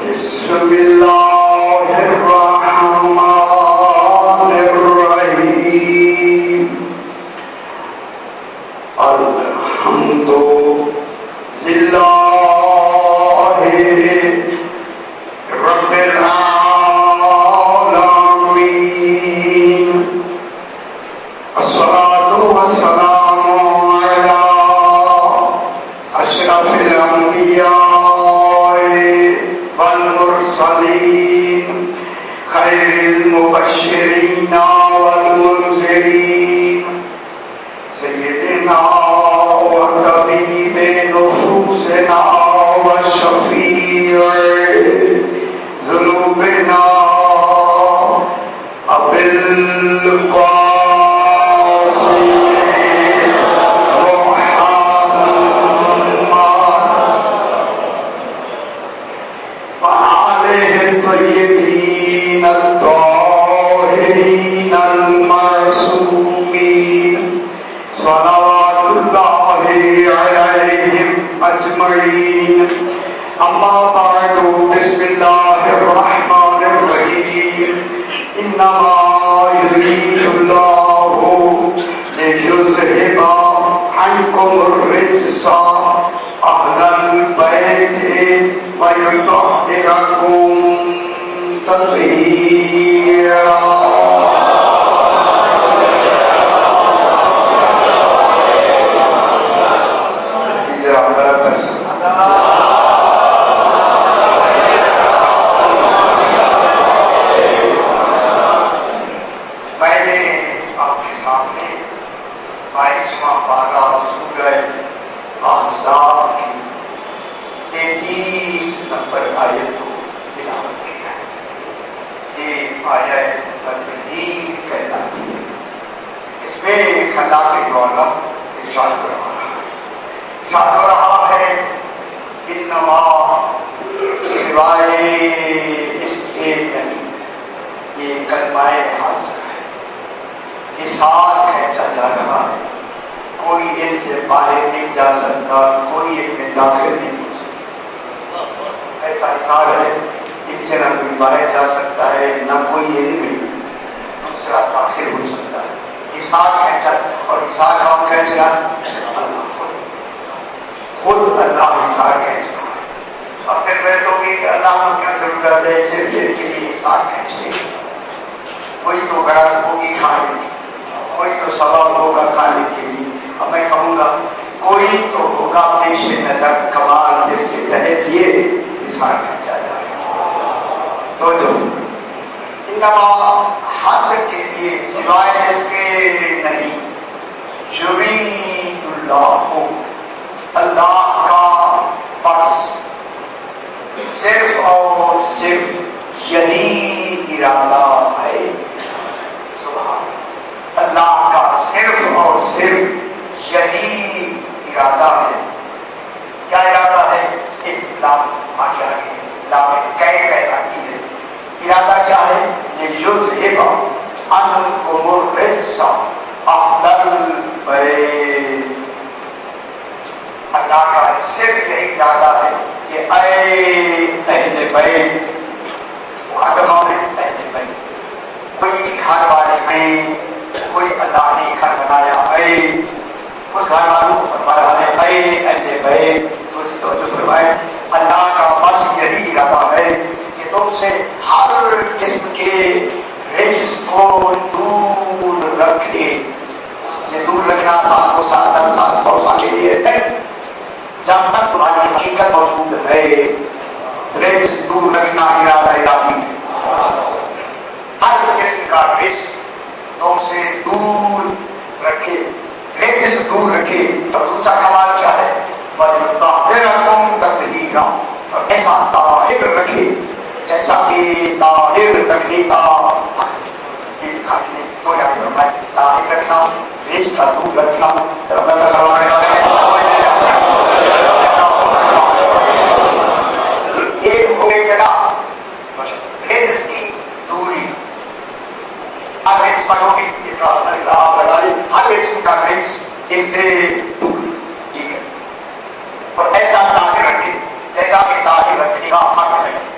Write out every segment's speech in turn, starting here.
بسم اللہ الرحمن الرحیم الحمد للہ رب العالمین الصلاة والسلام علی اشرف الانبیاء والمرسلين خير المبشرين والمنذرين سيدنا وطبيب نفوسنا وشفيع ذنوبنا أبي القاسم الطيبين الطاهرين المعصومين صلوات الله عليهم أجمعين أما بعد بسم الله الرحمن الرحيم إنما يريد الله ليذهب عنكم الرجس أهل البيت ويطهركم تطهيرا میں نے آپ کے سامنے 22واں پارہ سورہ احزاب کی 33 نمبر آیت کو تلاوت کیا ہے۔ یہ آیت تطہیر کہلاتی ہے۔ اس میں خلاق دولت ارشاد ہو رہا ہے انما سوائے اس کے نہیں، یہ کلمہ حاصل ہے، اظہار کھینچا جا رہا ہے، کوئی ان سے باہر نہیں جا سکتا، کوئی ان میں داخل نہیں ہو سکتا۔ ایسا اظہار ہے ان سے نہ کوئی باہر جا سکتا ہے، نہ کوئی ان میں دوسرا داخل ہو سکتا ہے۔ اظہار کھینچا، اور اظہار کام کھینچ رہا اللہ خود اللہ اظہار کھینچ رہا ہے۔ اور پھر میں تو کہ اللہ کو کیا ضرورت ہے صرف ان کے لیے اظہار کھینچنے کی؟ کوئی تو غرض ہوگی کھانے کی، کوئی تو سبب ہوگا کھانے کے لیے۔ اب میں کہوں گا کوئی تو ہوگا پیش نظر کمال جس کے تحت یہ اظہار کھینچا جائے۔ تو جو انما حاصل کے لیے سوائے اس کے نہیں، یرید اللہ اللہ کا بس صرف اور صرف یہی ارادہ ہے۔ سبحان اللہ کا صرف اور صرف یہی ارادہ ہے۔ کیا ارادہ ہے؟ لام آگے آگے لام کہلاتی ہے۔ ارادہ کیا ہے؟ لیذہب عنکم الرجس اہل البیت۔ اللہ کا صرف یہی ارادہ ہے کہ اے اہل بیت، مخاطب کون ہے؟ اہل بیت۔ کوئی گھر والے ہیں، کوئی اللہ نے گھر بنایا ہے، اس گھر والوں کو فرمایا ہے اے اہل بیت۔ تو فرمائے اللہ کا بس یہی ارادہ ہے کہ تم سے ہر قسم کے رجس کو دور رکھے۔ یہ دور رکھنا 7 سال 10 سال 100 سال کے لیے ہے، جب تک تمہاری حقیقت موجود ہے۔ رجس دور رکھنا ارادہ الہی ہے۔ ہر قسم کا رجس تم سے دور رکھے، رجس دور رکھے۔ اور دوسرا کمال کیا ہے؟ وَيُطَهِّرَكُمْ تَطْهِيرًا، اور ایسا طاہر رکھے جیسا کہ طاہر رکھنے کا تو طاہر رکھنا، رجس کا دور رکھنا۔ ایک ہو گئی جگہ رجس کی دوری، ہر رجس پر ہوگی ہر قسم کا رجس ان سے دور، ٹھیک ہے۔ اور ایسا طاہر رکھے جیسا کہ طاہر رکھنے کا حق ہے۔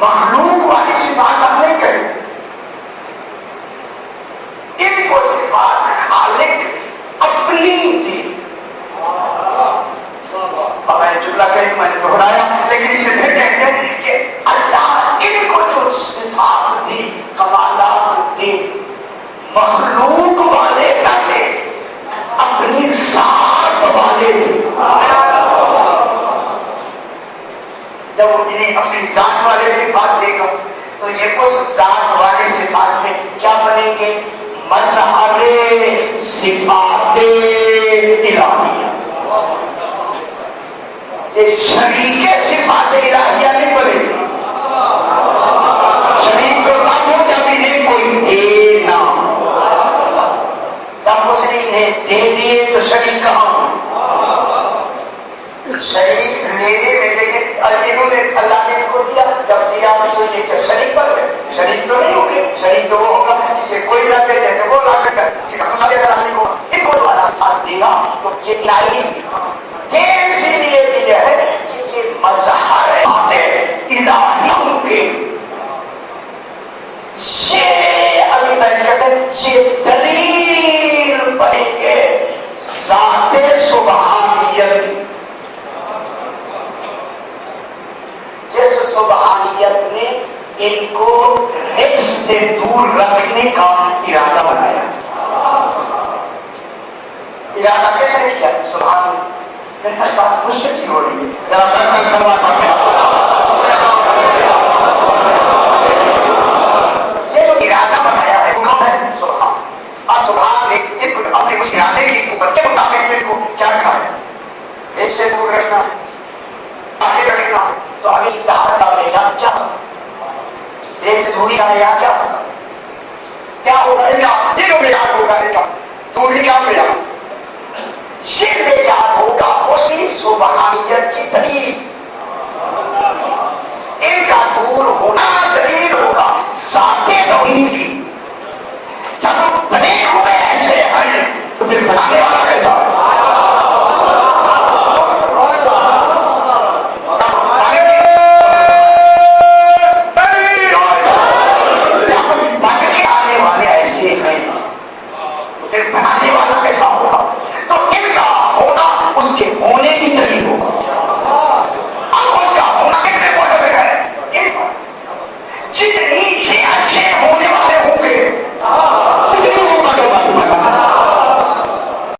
مخلوق والی صفات ہم نہیں کریں، ان کو صفات خالق اپنی تھی. اور میں جملہ کہیں میں نے دہرایا، لیکن اسے پھر کہتے ہیں کہ اللہ ان کو جو صفات دی، کمالات دی، مخلوق والے نہ دے، اپنی ذات والے دے. جب وہ انہیں اپنی ذات والے صفات دے گا تو یہ اس ذات والے صفات میں کیا بنیں گے؟ مظہر صفات الہیہ. یہ شریک صفات الہیہ نہیں بنے گی. شریک تو تب ہو جب انہیں کوئی دے نہ، جب اس نے انہیں دے دیے تو شریک کہاں ہو؟ شریک لینے میں دیکھیں، اور انہوں نے اللہ نے ان کو دیا، جب دیا تو یہ کیا شریک بن گئے؟ شریک تو نہیں ہو گئے. شریک تو وہ ہوگا جسے کوئی نہ دے، جیسے وہ لا کر ان کو دے گا تو یہ الہی یہ اسی لیے دیا ہے کہ یہ مظہر الہیوں کے، یہ ابھی میں کہتے ہیں یہ دلیل پڑیں گے ذات سبحانیت. جس سبحانیت نے ان کو رجس سے دور رکھنے کا ارادہ بنایا. ارادہ کیسے کیا؟ سبحان اللہ. بات مشکل سی ہو رہی ہے. یہ جو ارادہ بنایا ہے وہ کون ہے؟ سبحان. اور سبحان نے اپنے اس ارادے کے اوپر کے مطابق ان کو کیا رکھا ہے؟ اس سے دور رکھنا، آگے رکھنا. تو آگے اتحاد کا میدان کیا ہوگا؟ اس سے دوری کا معیار کیا ہوگا؟ کیا ہوگا